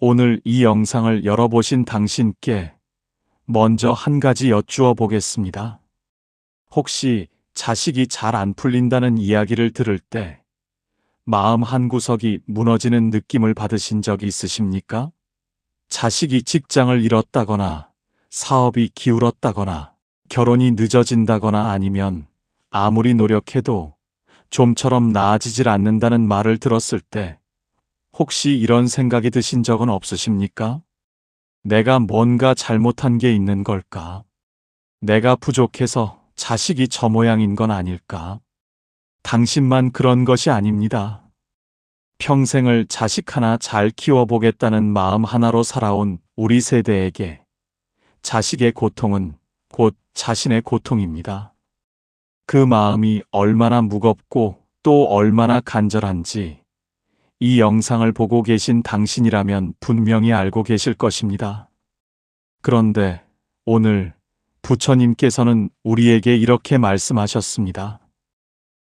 오늘 이 영상을 열어보신 당신께 먼저 한 가지 여쭈어 보겠습니다. 혹시 자식이 잘 안 풀린다는 이야기를 들을 때 마음 한구석이 무너지는 느낌을 받으신 적이 있으십니까? 자식이 직장을 잃었다거나 사업이 기울었다거나 결혼이 늦어진다거나 아니면 아무리 노력해도 좀처럼 나아지질 않는다는 말을 들었을 때 혹시 이런 생각이 드신 적은 없으십니까? 내가 뭔가 잘못한 게 있는 걸까? 내가 부족해서 자식이 저 모양인 건 아닐까? 당신만 그런 것이 아닙니다. 평생을 자식 하나 잘 키워보겠다는 마음 하나로 살아온 우리 세대에게 자식의 고통은 곧 자신의 고통입니다. 그 마음이 얼마나 무겁고 또 얼마나 간절한지 이 영상을 보고 계신 당신이라면 분명히 알고 계실 것입니다. 그런데 오늘 부처님께서는 우리에게 이렇게 말씀하셨습니다.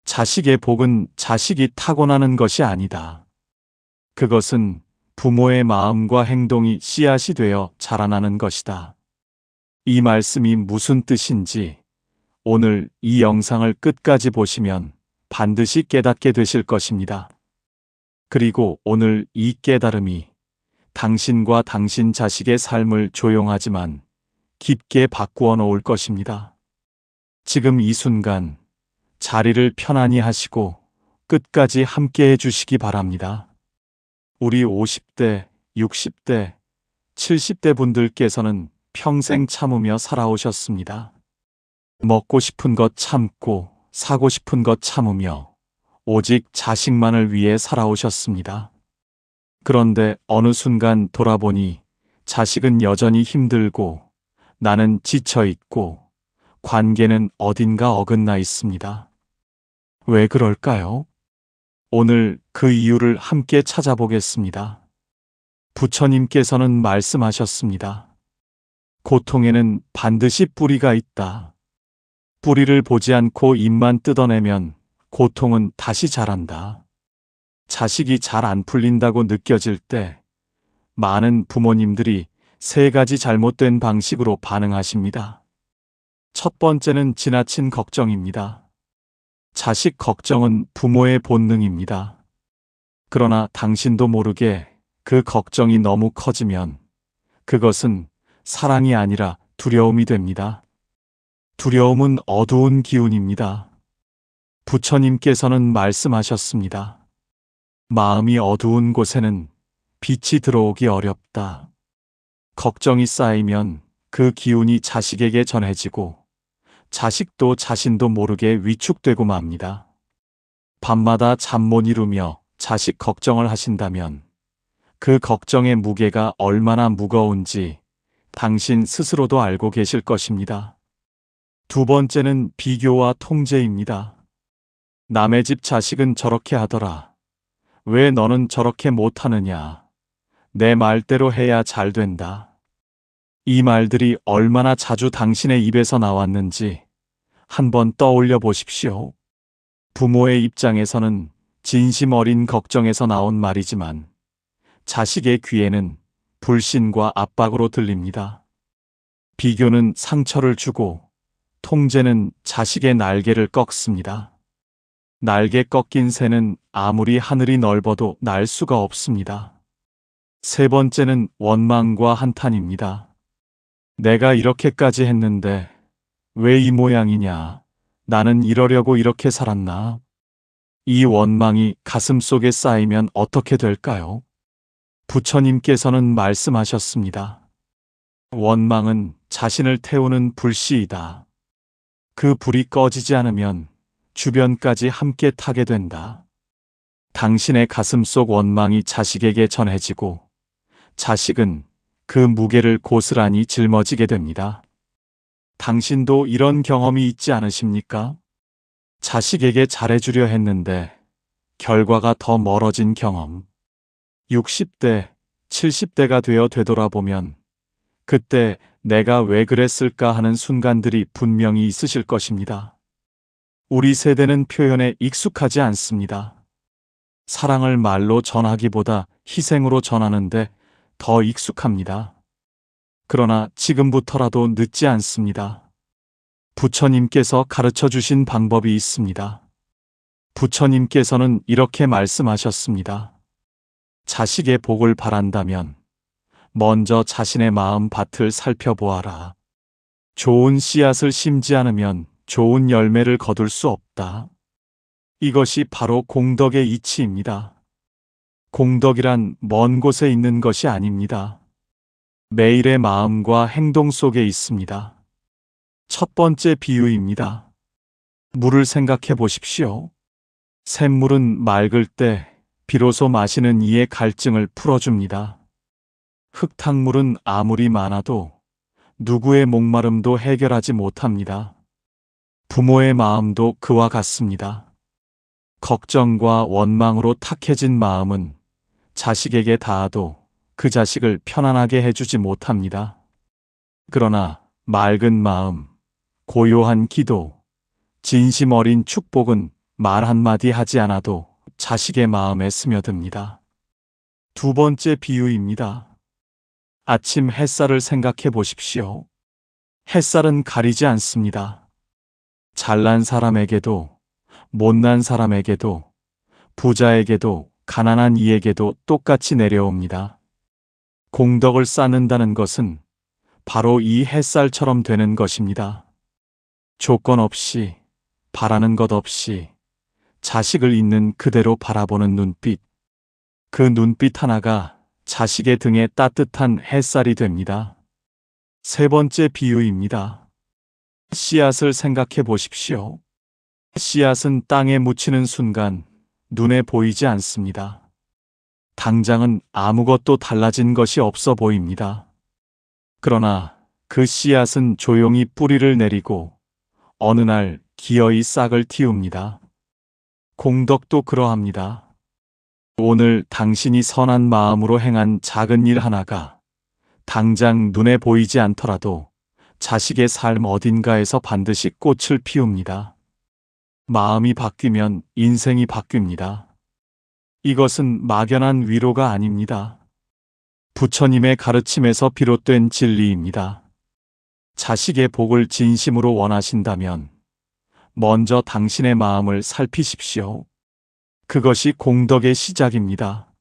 자식의 복은 자식이 타고나는 것이 아니다. 그것은 부모의 마음과 행동이 씨앗이 되어 자라나는 것이다. 이 말씀이 무슨 뜻인지 오늘 이 영상을 끝까지 보시면 반드시 깨닫게 되실 것입니다. 그리고 오늘 이 깨달음이 당신과 당신 자식의 삶을 조용하지만 깊게 바꾸어 놓을 것입니다. 지금 이 순간 자리를 편안히 하시고 끝까지 함께 해주시기 바랍니다. 우리 50대, 60대, 70대 분들께서는 평생 참으며 살아오셨습니다. 먹고 싶은 것 참고 사고 싶은 것 참으며 오직 자식만을 위해 살아오셨습니다. 그런데 어느 순간 돌아보니 자식은 여전히 힘들고 나는 지쳐 있고 관계는 어딘가 어긋나 있습니다. 왜 그럴까요? 오늘 그 이유를 함께 찾아보겠습니다. 부처님께서는 말씀하셨습니다. 고통에는 반드시 뿌리가 있다. 뿌리를 보지 않고 잎만 뜯어내면 고통은 다시 자란다. 자식이 잘 안 풀린다고 느껴질 때 많은 부모님들이 세 가지 잘못된 방식으로 반응하십니다. 첫 번째는 지나친 걱정입니다. 자식 걱정은 부모의 본능입니다. 그러나 당신도 모르게 그 걱정이 너무 커지면 그것은 사랑이 아니라 두려움이 됩니다. 두려움은 어두운 기운입니다. 부처님께서는 말씀하셨습니다. 마음이 어두운 곳에는 빛이 들어오기 어렵다. 걱정이 쌓이면 그 기운이 자식에게 전해지고 자식도 자신도 모르게 위축되고 맙니다. 밤마다 잠 못 이루며 자식 걱정을 하신다면 그 걱정의 무게가 얼마나 무거운지 당신 스스로도 알고 계실 것입니다. 두 번째는 비교와 통제입니다. 남의 집 자식은 저렇게 하더라. 왜 너는 저렇게 못하느냐. 내 말대로 해야 잘 된다. 이 말들이 얼마나 자주 당신의 입에서 나왔는지 한번 떠올려 보십시오. 부모의 입장에서는 진심 어린 걱정에서 나온 말이지만 자식의 귀에는 불신과 압박으로 들립니다. 비교는 상처를 주고 통제는 자식의 날개를 꺾습니다. 날개 꺾인 새는 아무리 하늘이 넓어도 날 수가 없습니다. 세 번째는 원망과 한탄입니다. 내가 이렇게까지 했는데 왜 이 모양이냐? 나는 이러려고 이렇게 살았나? 이 원망이 가슴속에 쌓이면 어떻게 될까요? 부처님께서는 말씀하셨습니다. 원망은 자신을 태우는 불씨이다. 그 불이 꺼지지 않으면 주변까지 함께 타게 된다. 당신의 가슴속 원망이 자식에게 전해지고 자식은 그 무게를 고스란히 짊어지게 됩니다. 당신도 이런 경험이 있지 않으십니까? 자식에게 잘해주려 했는데 결과가 더 멀어진 경험. 60대, 70대가 되어 되돌아보면 그때 내가 왜 그랬을까 하는 순간들이 분명히 있으실 것입니다. 우리 세대는 표현에 익숙하지 않습니다. 사랑을 말로 전하기보다 희생으로 전하는데 더 익숙합니다. 그러나 지금부터라도 늦지 않습니다. 부처님께서 가르쳐 주신 방법이 있습니다. 부처님께서는 이렇게 말씀하셨습니다. 자식의 복을 바란다면 먼저 자신의 마음 밭을 살펴보아라. 좋은 씨앗을 심지 않으면 좋은 열매를 거둘 수 없다. 이것이 바로 공덕의 이치입니다. 공덕이란 먼 곳에 있는 것이 아닙니다. 매일의 마음과 행동 속에 있습니다. 첫 번째 비유입니다. 물을 생각해 보십시오. 샘물은 맑을 때 비로소 마시는 이의 갈증을 풀어줍니다. 흙탕물은 아무리 많아도 누구의 목마름도 해결하지 못합니다. 부모의 마음도 그와 같습니다. 걱정과 원망으로 탁해진 마음은 자식에게 닿아도 그 자식을 편안하게 해주지 못합니다. 그러나 맑은 마음, 고요한 기도, 진심 어린 축복은 말 한마디 하지 않아도 자식의 마음에 스며듭니다. 두 번째 비유입니다. 아침 햇살을 생각해 보십시오. 햇살은 가리지 않습니다. 잘난 사람에게도, 못난 사람에게도, 부자에게도, 가난한 이에게도 똑같이 내려옵니다. 공덕을 쌓는다는 것은 바로 이 햇살처럼 되는 것입니다. 조건 없이, 바라는 것 없이 자식을 있는 그대로 바라보는 눈빛. 그 눈빛 하나가 자식의 등에 따뜻한 햇살이 됩니다. 세 번째 비유입니다. 씨앗을 생각해 보십시오. 씨앗은 땅에 묻히는 순간 눈에 보이지 않습니다. 당장은 아무것도 달라진 것이 없어 보입니다. 그러나 그 씨앗은 조용히 뿌리를 내리고 어느 날 기어이 싹을 틔웁니다. 공덕도 그러합니다. 오늘 당신이 선한 마음으로 행한 작은 일 하나가 당장 눈에 보이지 않더라도 자식의 삶 어딘가에서 반드시 꽃을 피웁니다. 마음이 바뀌면 인생이 바뀝니다. 이것은 막연한 위로가 아닙니다. 부처님의 가르침에서 비롯된 진리입니다. 자식의 복을 진심으로 원하신다면 먼저 당신의 마음을 살피십시오. 그것이 공덕의 시작입니다.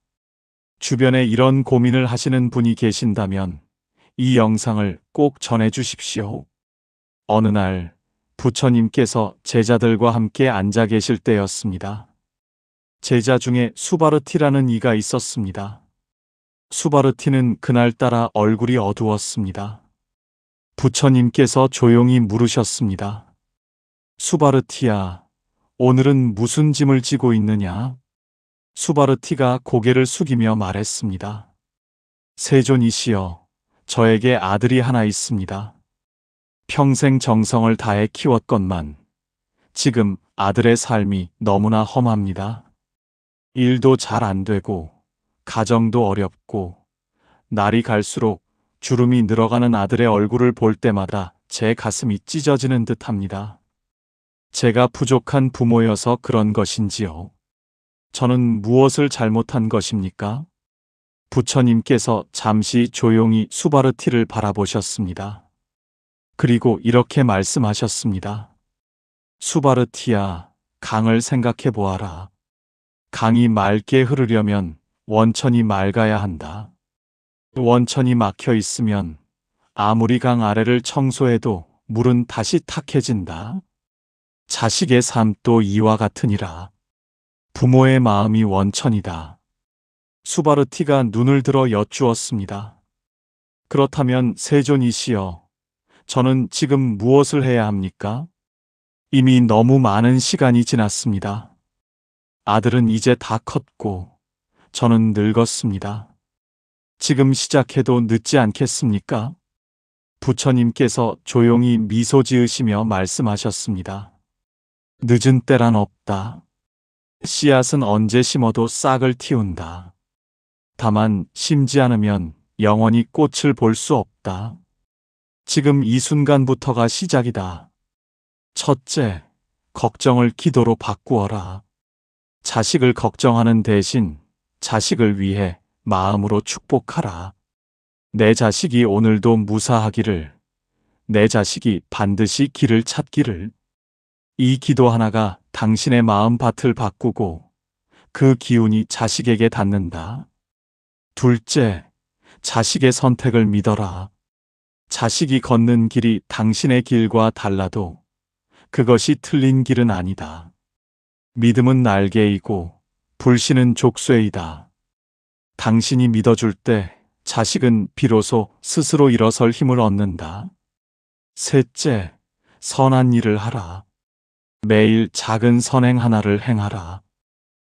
주변에 이런 고민을 하시는 분이 계신다면 이 영상을 꼭 전해 주십시오. 어느 날 부처님께서 제자들과 함께 앉아 계실 때였습니다. 제자 중에 수바르티라는 이가 있었습니다. 수바르티는 그날따라 얼굴이 어두웠습니다. 부처님께서 조용히 물으셨습니다. 수바르티야, 오늘은 무슨 짐을 지고 있느냐? 수바르티가 고개를 숙이며 말했습니다. 세존이시여, 저에게 아들이 하나 있습니다. 평생 정성을 다해 키웠건만 지금 아들의 삶이 너무나 험합니다. 일도 잘 안 되고 가정도 어렵고 날이 갈수록 주름이 늘어가는 아들의 얼굴을 볼 때마다 제 가슴이 찢어지는 듯합니다. 제가 부족한 부모여서 그런 것인지요? 저는 무엇을 잘못한 것입니까? 부처님께서 잠시 조용히 수바르티를 바라보셨습니다. 그리고 이렇게 말씀하셨습니다. 수바르티야, 강을 생각해 보아라. 강이 맑게 흐르려면 원천이 맑아야 한다. 원천이 막혀 있으면 아무리 강 아래를 청소해도 물은 다시 탁해진다. 자식의 삶도 이와 같으니라. 부모의 마음이 원천이다. 수바르티가 눈을 들어 여쭈었습니다. 그렇다면 세존이시여, 저는 지금 무엇을 해야 합니까? 이미 너무 많은 시간이 지났습니다. 아들은 이제 다 컸고 저는 늙었습니다. 지금 시작해도 늦지 않겠습니까? 부처님께서 조용히 미소 지으시며 말씀하셨습니다. 늦은 때란 없다. 씨앗은 언제 심어도 싹을 틔운다. 다만 심지 않으면 영원히 꽃을 볼 수 없다. 지금 이 순간부터가 시작이다. 첫째, 걱정을 기도로 바꾸어라. 자식을 걱정하는 대신 자식을 위해 마음으로 축복하라. 내 자식이 오늘도 무사하기를, 내 자식이 반드시 길을 찾기를. 이 기도 하나가 당신의 마음밭을 바꾸고 그 기운이 자식에게 닿는다. 둘째, 자식의 선택을 믿어라. 자식이 걷는 길이 당신의 길과 달라도 그것이 틀린 길은 아니다. 믿음은 날개이고 불신은 족쇄이다. 당신이 믿어줄 때 자식은 비로소 스스로 일어설 힘을 얻는다. 셋째, 선한 일을 하라. 매일 작은 선행 하나를 행하라.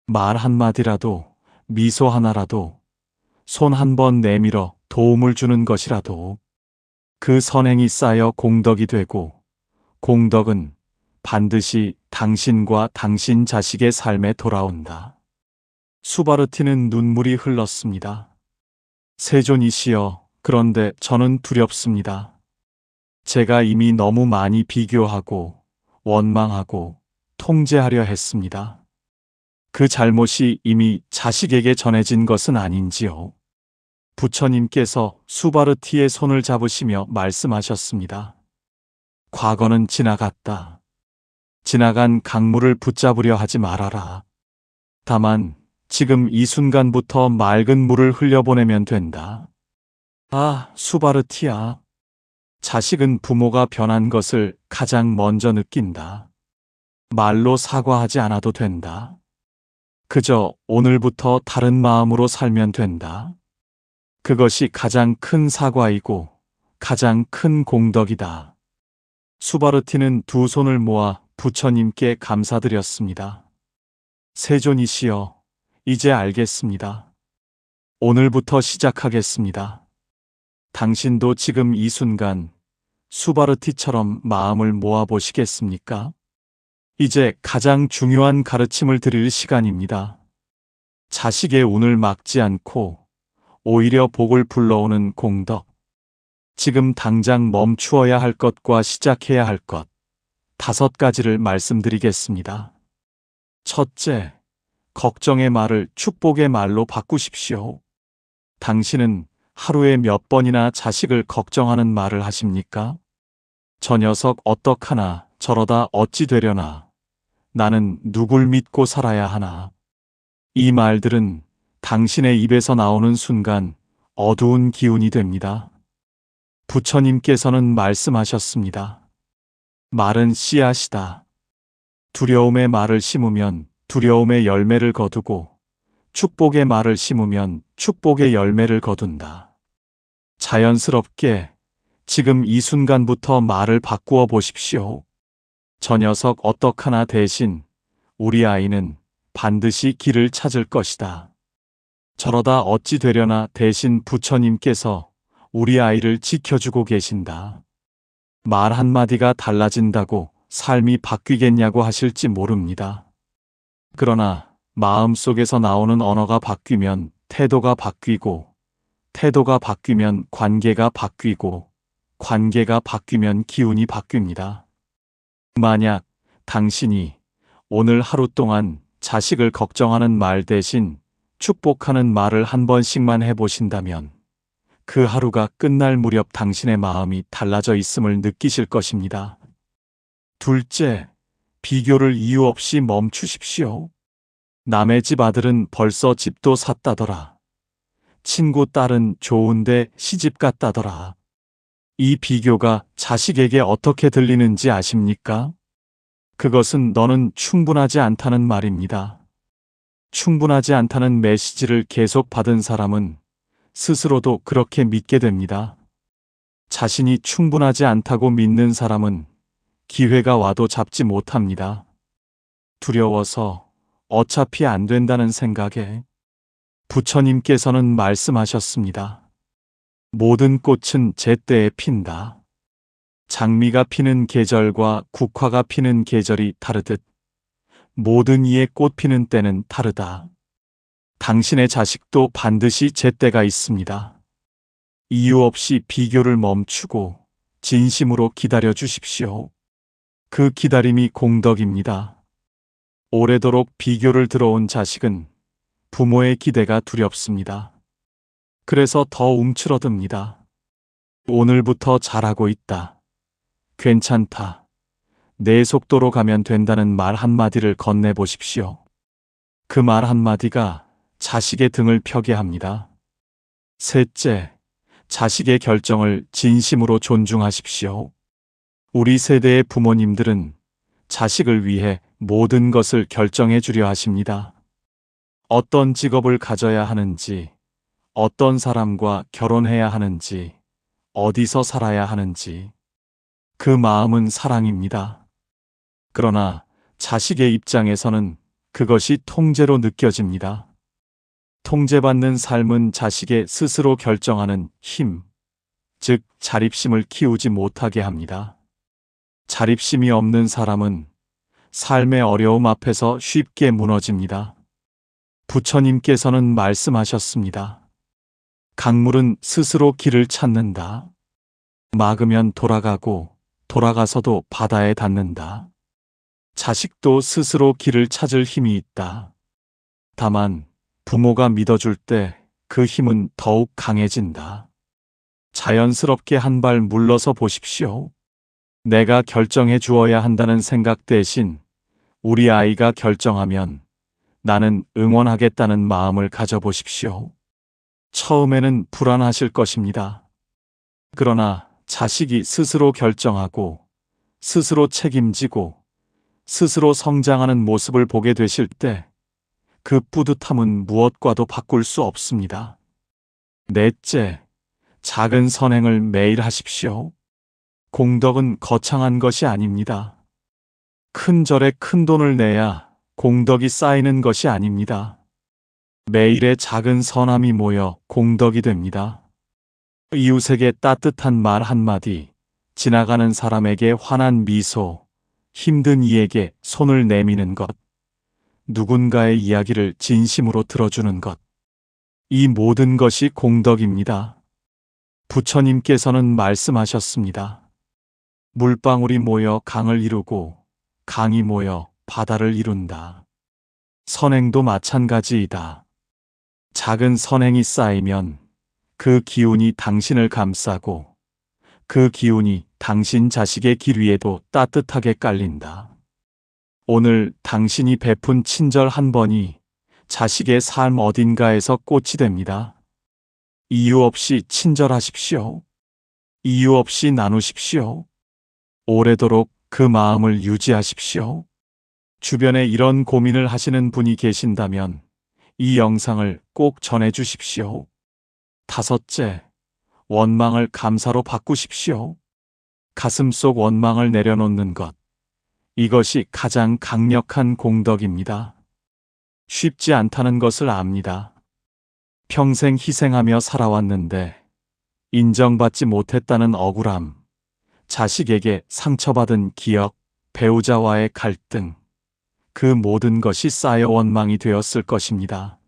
말 한마디라도, 미소 하나라도, 손 한 번 내밀어 도움을 주는 것이라도 그 선행이 쌓여 공덕이 되고 공덕은 반드시 당신과 당신 자식의 삶에 돌아온다. 수바르티는 눈물이 흘렀습니다. 세존이시여, 그런데 저는 두렵습니다. 제가 이미 너무 많이 비교하고 원망하고 통제하려 했습니다. 그 잘못이 이미 자식에게 전해진 것은 아닌지요. 부처님께서 수바르티의 손을 잡으시며 말씀하셨습니다. 과거는 지나갔다. 지나간 강물을 붙잡으려 하지 말아라. 다만 지금 이 순간부터 맑은 물을 흘려보내면 된다. 아, 수바르티야. 자식은 부모가 변한 것을 가장 먼저 느낀다. 말로 사과하지 않아도 된다. 그저 오늘부터 다른 마음으로 살면 된다. 그것이 가장 큰 사과이고 가장 큰 공덕이다. 수바르티는 두 손을 모아 부처님께 감사드렸습니다. 세존이시여, 이제 알겠습니다. 오늘부터 시작하겠습니다. 당신도 지금 이 순간 수바르티처럼 마음을 모아보시겠습니까? 이제 가장 중요한 가르침을 드릴 시간입니다. 자식의 운을 막지 않고 오히려 복을 불러오는 공덕. 지금 당장 멈추어야 할 것과 시작해야 할 것, 5가지를 말씀드리겠습니다. 첫째, 걱정의 말을 축복의 말로 바꾸십시오. 당신은 하루에 몇 번이나 자식을 걱정하는 말을 하십니까? 저 녀석 어떡하나, 저러다 어찌 되려나, 나는 누굴 믿고 살아야 하나. 이 말들은 당신의 입에서 나오는 순간 어두운 기운이 됩니다. 부처님께서는 말씀하셨습니다. 말은 씨앗이다. 두려움의 말을 심으면 두려움의 열매를 거두고 축복의 말을 심으면 축복의 열매를 거둔다. 자연스럽게 지금 이 순간부터 말을 바꾸어 보십시오. 저 녀석 어떡하나 대신 우리 아이는 반드시 길을 찾을 것이다. 저러다 어찌 되려나 대신 부처님께서 우리 아이를 지켜주고 계신다. 말 한마디가 달라진다고 삶이 바뀌겠냐고 하실지 모릅니다. 그러나 마음속에서 나오는 언어가 바뀌면 태도가 바뀌고, 태도가 바뀌면 관계가 바뀌고, 관계가 바뀌면 기운이 바뀝니다. 만약 당신이 오늘 하루 동안 자식을 걱정하는 말 대신 축복하는 말을 한 번씩만 해보신다면 그 하루가 끝날 무렵 당신의 마음이 달라져 있음을 느끼실 것입니다. 둘째, 비교를 이유 없이 멈추십시오. 남의 집 아들은 벌써 집도 샀다더라. 친구 딸은 좋은데 시집 갔다더라. 이 비교가 자식에게 어떻게 들리는지 아십니까? 그것은 너는 충분하지 않다는 말입니다. 충분하지 않다는 메시지를 계속 받은 사람은 스스로도 그렇게 믿게 됩니다. 자신이 충분하지 않다고 믿는 사람은 기회가 와도 잡지 못합니다. 두려워서 어차피 안 된다는 생각에 부처님께서는 말씀하셨습니다. 모든 꽃은 제때에 핀다. 장미가 피는 계절과 국화가 피는 계절이 다르듯 모든 이의 꽃 피는 때는 다르다. 당신의 자식도 반드시 제때가 있습니다. 이유 없이 비교를 멈추고 진심으로 기다려 주십시오. 그 기다림이 공덕입니다. 오래도록 비교를 들어온 자식은 부모의 기대가 두렵습니다. 그래서 더 움츠러듭니다. 오늘부터 잘하고 있다. 괜찮다. 내 속도로 가면 된다는 말 한마디를 건네보십시오. 그 말 한마디가 자식의 등을 펴게 합니다. 셋째, 자식의 결정을 진심으로 존중하십시오. 우리 세대의 부모님들은 자식을 위해 모든 것을 결정해 주려 하십니다. 어떤 직업을 가져야 하는지, 어떤 사람과 결혼해야 하는지, 어디서 살아야 하는지. 그 마음은 사랑입니다. 그러나 자식의 입장에서는 그것이 통제로 느껴집니다. 통제받는 삶은 자식의 스스로 결정하는 힘, 즉 자립심을 키우지 못하게 합니다. 자립심이 없는 사람은 삶의 어려움 앞에서 쉽게 무너집니다. 부처님께서는 말씀하셨습니다. 강물은 스스로 길을 찾는다. 막으면 돌아가고 돌아가서도 바다에 닿는다. 자식도 스스로 길을 찾을 힘이 있다. 다만 부모가 믿어줄 때 그 힘은 더욱 강해진다. 자연스럽게 한 발 물러서 보십시오. 내가 결정해 주어야 한다는 생각 대신 우리 아이가 결정하면 나는 응원하겠다는 마음을 가져보십시오. 처음에는 불안하실 것입니다. 그러나 자식이 스스로 결정하고 스스로 책임지고 스스로 성장하는 모습을 보게 되실 때 그 뿌듯함은 무엇과도 바꿀 수 없습니다. 넷째, 작은 선행을 매일 하십시오. 공덕은 거창한 것이 아닙니다. 큰 절에 큰 돈을 내야 공덕이 쌓이는 것이 아닙니다. 매일의 작은 선함이 모여 공덕이 됩니다. 이웃에게 따뜻한 말 한마디, 지나가는 사람에게 환한 미소, 힘든 이에게 손을 내미는 것, 누군가의 이야기를 진심으로 들어주는 것. 이 모든 것이 공덕입니다. 부처님께서는 말씀하셨습니다. 물방울이 모여 강을 이루고 강이 모여 바다를 이룬다. 선행도 마찬가지이다. 작은 선행이 쌓이면 그 기운이 당신을 감싸고 그 기운이 당신 자식의 길 위에도 따뜻하게 깔린다. 오늘 당신이 베푼 친절 한 번이 자식의 삶 어딘가에서 꽃이 됩니다. 이유 없이 친절하십시오. 이유 없이 나누십시오. 오래도록 그 마음을 유지하십시오. 주변에 이런 고민을 하시는 분이 계신다면 이 영상을 꼭 전해주십시오. 다섯째, 원망을 감사로 바꾸십시오. 가슴속 원망을 내려놓는 것. 이것이 가장 강력한 공덕입니다. 쉽지 않다는 것을 압니다. 평생 희생하며 살아왔는데 인정받지 못했다는 억울함, 자식에게 상처받은 기억, 배우자와의 갈등, 그 모든 것이 쌓여 원망이 되었을 것입니다.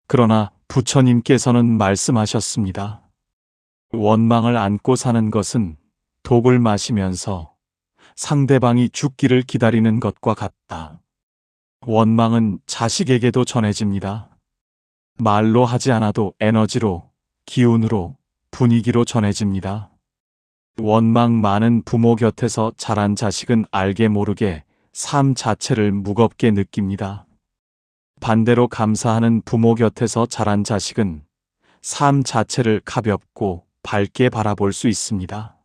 그러나 부처님께서는 말씀하셨습니다. 원망을 안고 사는 것은 독을 마시면서 상대방이 죽기를 기다리는 것과 같다. 원망은 자식에게도 전해집니다. 말로 하지 않아도 에너지로, 기운으로, 분위기로 전해집니다. 원망 많은 부모 곁에서 자란 자식은 알게 모르게 삶 자체를 무겁게 느낍니다. 반대로 감사하는 부모 곁에서 자란 자식은 삶 자체를 가볍고 밝게 바라볼 수 있습니다.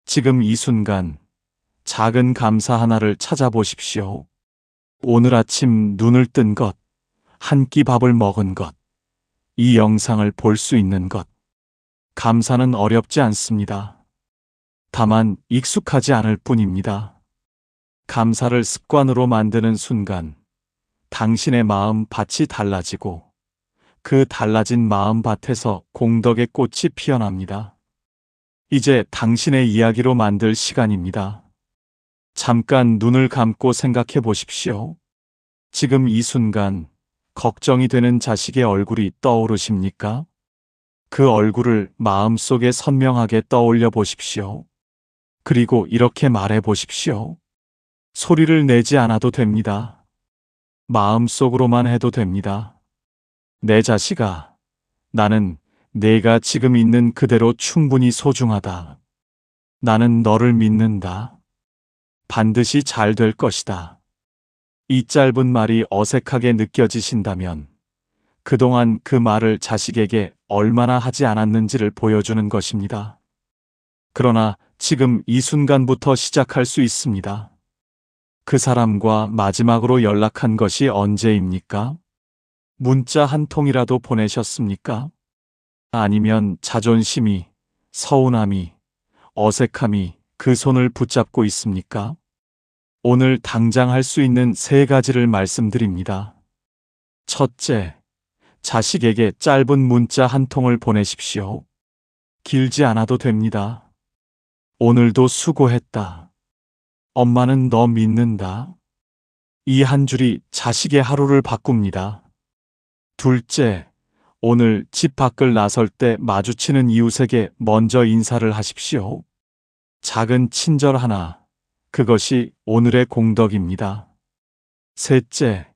지금 이 순간 작은 감사 하나를 찾아보십시오. 오늘 아침 눈을 뜬 것, 한 끼 밥을 먹은 것, 이 영상을 볼 수 있는 것. 감사는 어렵지 않습니다. 다만 익숙하지 않을 뿐입니다. 감사를 습관으로 만드는 순간 당신의 마음 밭이 달라지고 그 달라진 마음 밭에서 공덕의 꽃이 피어납니다. 이제 당신의 이야기로 만들 시간입니다. 잠깐 눈을 감고 생각해 보십시오. 지금 이 순간 걱정이 되는 자식의 얼굴이 떠오르십니까? 그 얼굴을 마음속에 선명하게 떠올려 보십시오. 그리고 이렇게 말해 보십시오. 소리를 내지 않아도 됩니다. 마음속으로만 해도 됩니다. 내 자식아, 나는 내가 지금 있는 그대로 충분히 소중하다. 나는 너를 믿는다. 반드시 잘 될 것이다. 이 짧은 말이 어색하게 느껴지신다면 그동안 그 말을 자식에게 얼마나 하지 않았는지를 보여주는 것입니다. 그러나 지금 이 순간부터 시작할 수 있습니다. 그 사람과 마지막으로 연락한 것이 언제입니까? 문자 한 통이라도 보내셨습니까? 아니면 자존심이, 서운함이, 어색함이 그 손을 붙잡고 있습니까? 오늘 당장 할 수 있는 3가지를 말씀드립니다. 첫째, 자식에게 짧은 문자 한 통을 보내십시오. 길지 않아도 됩니다. 오늘도 수고했다. 엄마는 너 믿는다. 이 한 줄이 자식의 하루를 바꿉니다. 둘째, 오늘 집 밖을 나설 때 마주치는 이웃에게 먼저 인사를 하십시오. 작은 친절 하나, 그것이 오늘의 공덕입니다. 셋째,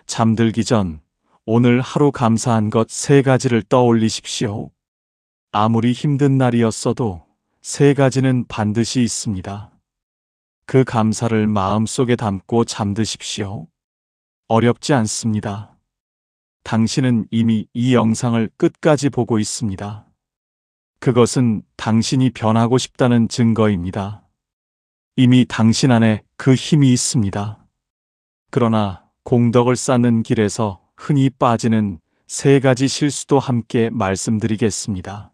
잠들기 전 오늘 하루 감사한 것 3가지를 떠올리십시오. 아무리 힘든 날이었어도 3가지는 반드시 있습니다. 그 감사를 마음속에 담고 잠드십시오. 어렵지 않습니다. 당신은 이미 이 영상을 끝까지 보고 있습니다. 그것은 당신이 변하고 싶다는 증거입니다. 이미 당신 안에 그 힘이 있습니다. 그러나 공덕을 쌓는 길에서 흔히 빠지는 3가지 실수도 함께 말씀드리겠습니다.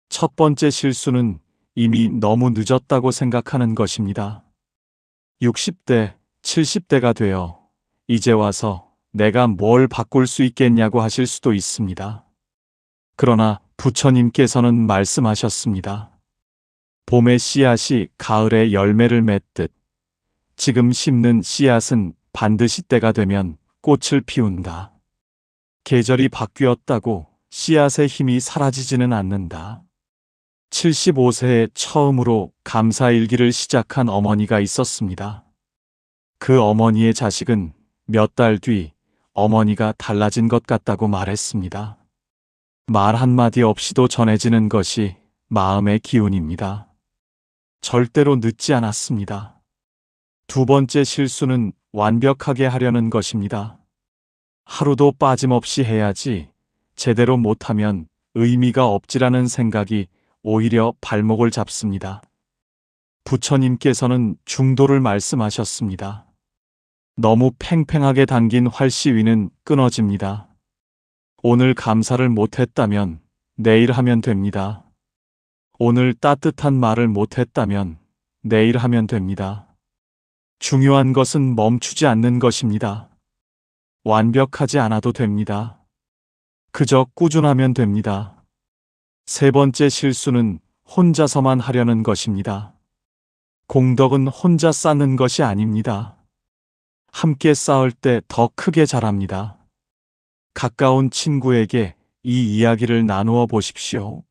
첫 번째 실수는 이미 너무 늦었다고 생각하는 것입니다. 60대, 70대가 되어 이제 와서 내가 뭘 바꿀 수 있겠냐고 하실 수도 있습니다. 그러나 부처님께서는 말씀하셨습니다. 봄의 씨앗이 가을에 열매를 맺듯 지금 심는 씨앗은 반드시 때가 되면 꽃을 피운다. 계절이 바뀌었다고 씨앗의 힘이 사라지지는 않는다. 75세에 처음으로 감사일기를 시작한 어머니가 있었습니다. 그 어머니의 자식은 몇 달 뒤 어머니가 달라진 것 같다고 말했습니다. 말 한마디 없이도 전해지는 것이 마음의 기운입니다. 절대로 늦지 않았습니다. 두 번째 실수는 완벽하게 하려는 것입니다. 하루도 빠짐없이 해야지 제대로 못하면 의미가 없지라는 생각이 오히려 발목을 잡습니다. 부처님께서는 중도를 말씀하셨습니다. 너무 팽팽하게 당긴 활시위는 끊어집니다. 오늘 감사를 못했다면 내일 하면 됩니다. 오늘 따뜻한 말을 못했다면 내일 하면 됩니다. 중요한 것은 멈추지 않는 것입니다. 완벽하지 않아도 됩니다. 그저 꾸준하면 됩니다. 세 번째 실수는 혼자서만 하려는 것입니다. 공덕은 혼자 쌓는 것이 아닙니다. 함께 쌓을 때 더 크게 자랍니다. 가까운 친구에게 이 이야기를 나누어 보십시오.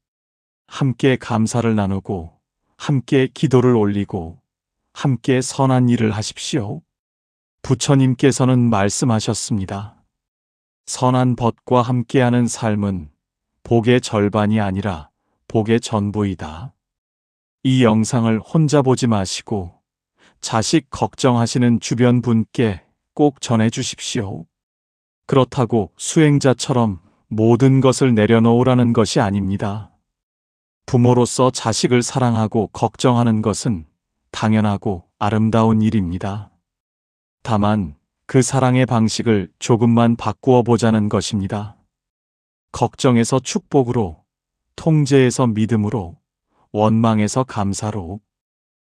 함께 감사를 나누고, 함께 기도를 올리고, 함께 선한 일을 하십시오. 부처님께서는 말씀하셨습니다. 선한 법과 함께하는 삶은 복의 절반이 아니라 복의 전부이다. 이 영상을 혼자 보지 마시고 자식 걱정하시는 주변 분께 꼭 전해 주십시오. 그렇다고 수행자처럼 모든 것을 내려놓으라는 것이 아닙니다. 부모로서 자식을 사랑하고 걱정하는 것은 당연하고 아름다운 일입니다. 다만 그 사랑의 방식을 조금만 바꾸어 보자는 것입니다. 걱정에서 축복으로, 통제에서 믿음으로, 원망에서 감사로.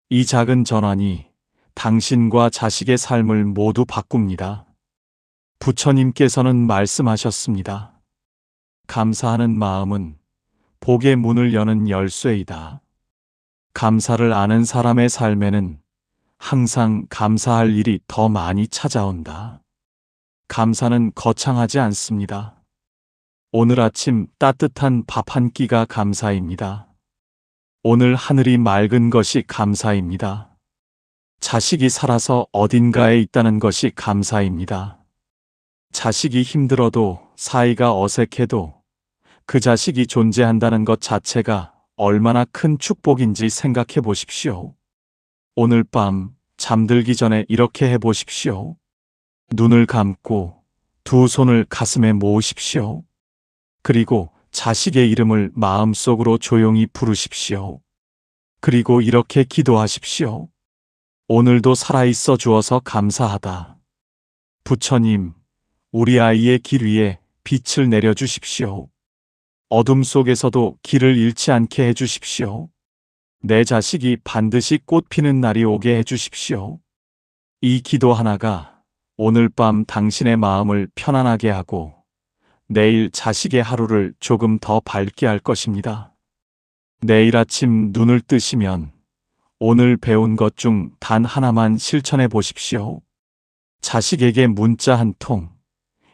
이 작은 전환이 당신과 자식의 삶을 모두 바꿉니다. 부처님께서는 말씀하셨습니다. 감사하는 마음은 복의 문을 여는 열쇠이다. 감사를 아는 사람의 삶에는 항상 감사할 일이 더 많이 찾아온다. 감사는 거창하지 않습니다. 오늘 아침 따뜻한 밥 한 끼가 감사입니다. 오늘 하늘이 맑은 것이 감사입니다. 자식이 살아서 어딘가에 있다는 것이 감사입니다. 자식이 힘들어도 사이가 어색해도 그 자식이 존재한다는 것 자체가 얼마나 큰 축복인지 생각해 보십시오. 오늘 밤 잠들기 전에 이렇게 해 보십시오. 눈을 감고 두 손을 가슴에 모으십시오. 그리고 자식의 이름을 마음속으로 조용히 부르십시오. 그리고 이렇게 기도하십시오. 오늘도 살아있어 주어서 감사하다. 부처님, 우리 아이의 길 위에 빛을 내려주십시오. 어둠 속에서도 길을 잃지 않게 해주십시오. 내 자식이 반드시 꽃 피는 날이 오게 해주십시오. 이 기도 하나가 오늘 밤 당신의 마음을 편안하게 하고 내일 자식의 하루를 조금 더 밝게 할 것입니다. 내일 아침 눈을 뜨시면 오늘 배운 것 중 단 하나만 실천해 보십시오. 자식에게 문자 한 통,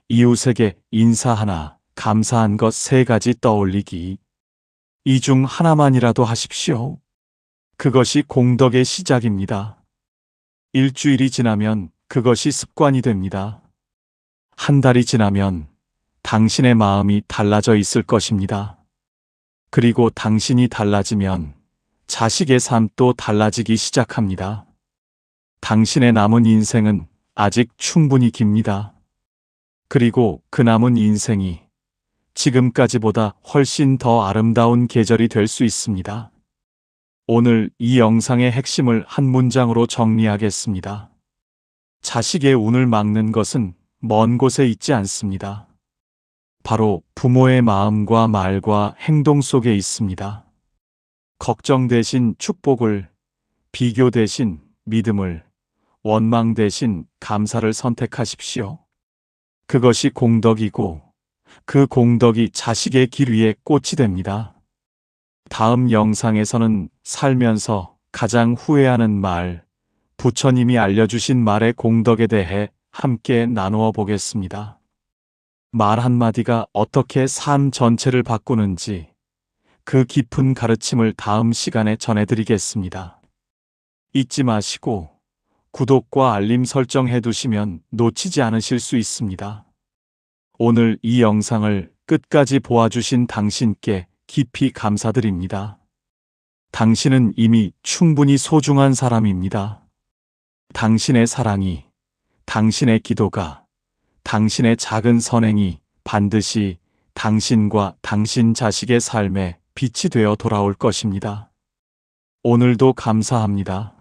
이웃에게 인사 하나, 감사한 것 3가지 떠올리기. 이 중 하나만이라도 하십시오. 그것이 공덕의 시작입니다. 일주일이 지나면 그것이 습관이 됩니다. 한 달이 지나면 당신의 마음이 달라져 있을 것입니다. 그리고 당신이 달라지면 자식의 삶도 달라지기 시작합니다. 당신의 남은 인생은 아직 충분히 깁니다. 그리고 그 남은 인생이 지금까지보다 훨씬 더 아름다운 계절이 될 수 있습니다. 오늘 이 영상의 핵심을 한 문장으로 정리하겠습니다. 자식의 운을 막는 것은 먼 곳에 있지 않습니다. 바로 부모의 마음과 말과 행동 속에 있습니다. 걱정 대신 축복을, 비교 대신 믿음을, 원망 대신 감사를 선택하십시오. 그것이 공덕이고 그 공덕이 자식의 길 위에 꽃이 됩니다. 다음 영상에서는 살면서 가장 후회하는 말, 부처님이 알려주신 말의 공덕에 대해 함께 나누어 보겠습니다. 말 한마디가 어떻게 삶 전체를 바꾸는지 그 깊은 가르침을 다음 시간에 전해드리겠습니다. 잊지 마시고 구독과 알림 설정해 두시면 놓치지 않으실 수 있습니다. 오늘 이 영상을 끝까지 보아주신 당신께 깊이 감사드립니다. 당신은 이미 충분히 소중한 사람입니다. 당신의 사랑이, 당신의 기도가, 당신의 작은 선행이 반드시 당신과 당신 자식의 삶에 빛이 되어 돌아올 것입니다. 오늘도 감사합니다.